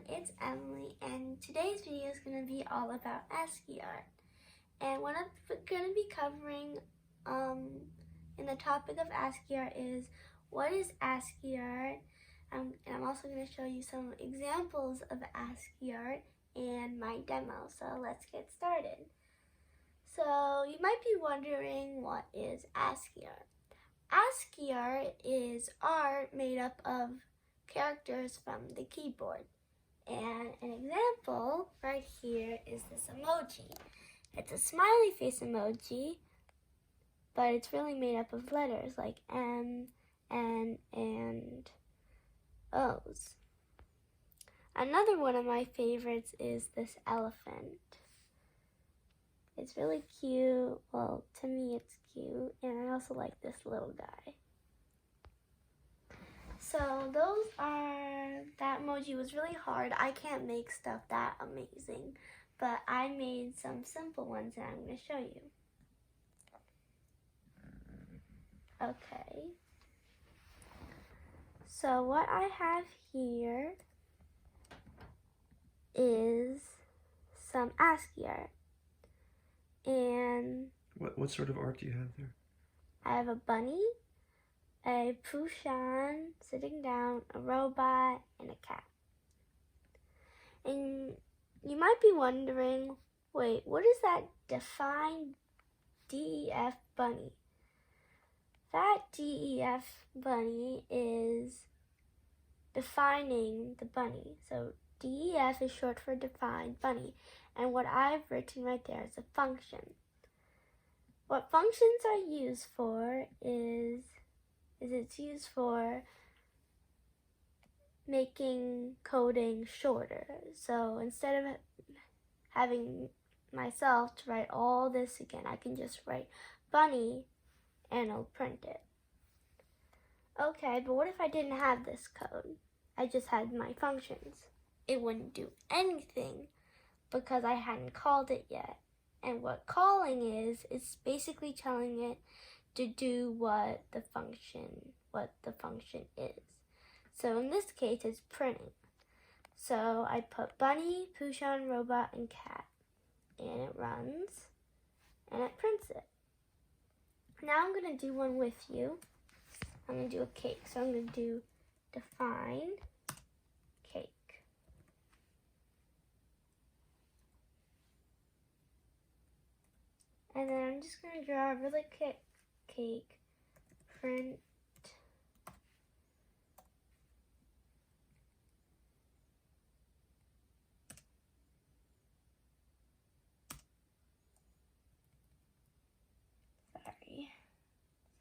it's Emily, and today's video is going to be all about ASCII art. And what I'm going to be covering in the topic of ASCII art is what is ASCII art, and I'm also going to show you some examples of ASCII art and my demo. So let's get started. So you might be wondering, what is ASCII art? ASCII art is art made up of characters from the keyboard. And an example right here is this emoji. It's a smiley face emoji, but it's really made up of letters like M, N, and O's. Another one of my favorites is this elephant. It's really cute. Well, to me it's cute, and I also like this little guy. So that emoji was really hard. I can't make stuff that amazing, but I made some simple ones and I'm going to show you. Okay. So what I have here is some ASCII art. And what sort of art do you have there? I have a bunny, a Pushan sitting down, a robot, and a cat. And you might be wondering, wait, what is that define DEF bunny? That DEF bunny is defining the bunny. So DEF is short for defined bunny. And what I've written right there is a function. What functions are used for is it's used for making coding shorter. So instead of having myself to write all this again, I can just write bunny and it'll print it. Okay, but what if I didn't have this code? I just had my functions. It wouldn't do anything because I hadn't called it yet. And what calling is basically telling it to do what the function is. So in this case, it's printing. So I put bunny, Pushan, robot, and cat, and it runs, and it prints it. Now I'm gonna do one with you. I'm gonna do a cake. So I'm gonna do define cake. And then I'm just gonna draw a really quick cake, print, sorry,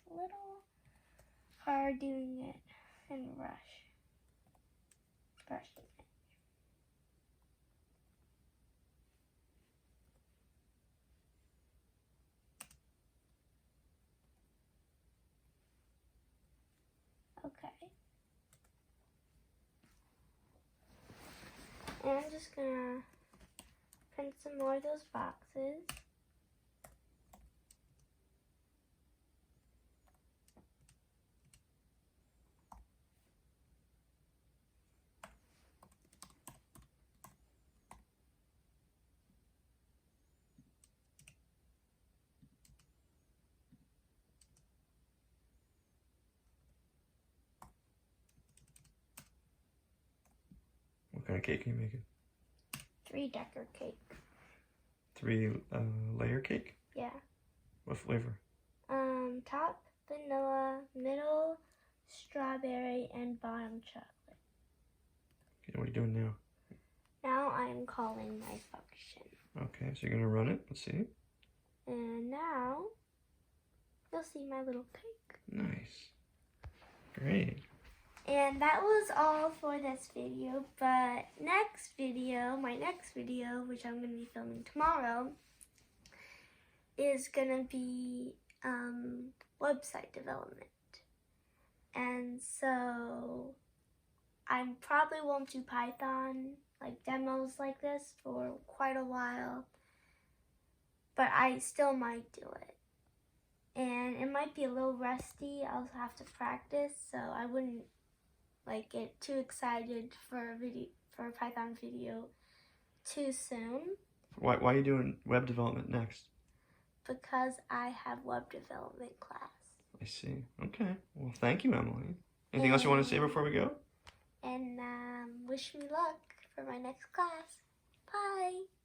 it's a little hard doing it in brushing it. Okay. And I'm just gonna print some more of those boxes. What kind of cake are you making? 3-decker cake. 3-layer cake? Yeah. What flavor? Top vanilla, middle strawberry, and bottom chocolate. Okay, what are you doing now? Now I'm calling my function. Okay, so you're gonna run it. Let's see. And now you'll see my little cake. Nice. Great. And that was all for this video, but my next video, which I'm going to be filming tomorrow, is going to be website development. And so I probably won't do Python, like demos like this, for quite a while, but I still might do it. And it might be a little rusty. I'll have to practice, so I wouldn't like get too excited for a Python video too soon Why are you doing web development next? because I have web development class. I see. Okay. Well, thank you, Emily. Anything else you want to say before we go? And wish me luck for my next class. Bye.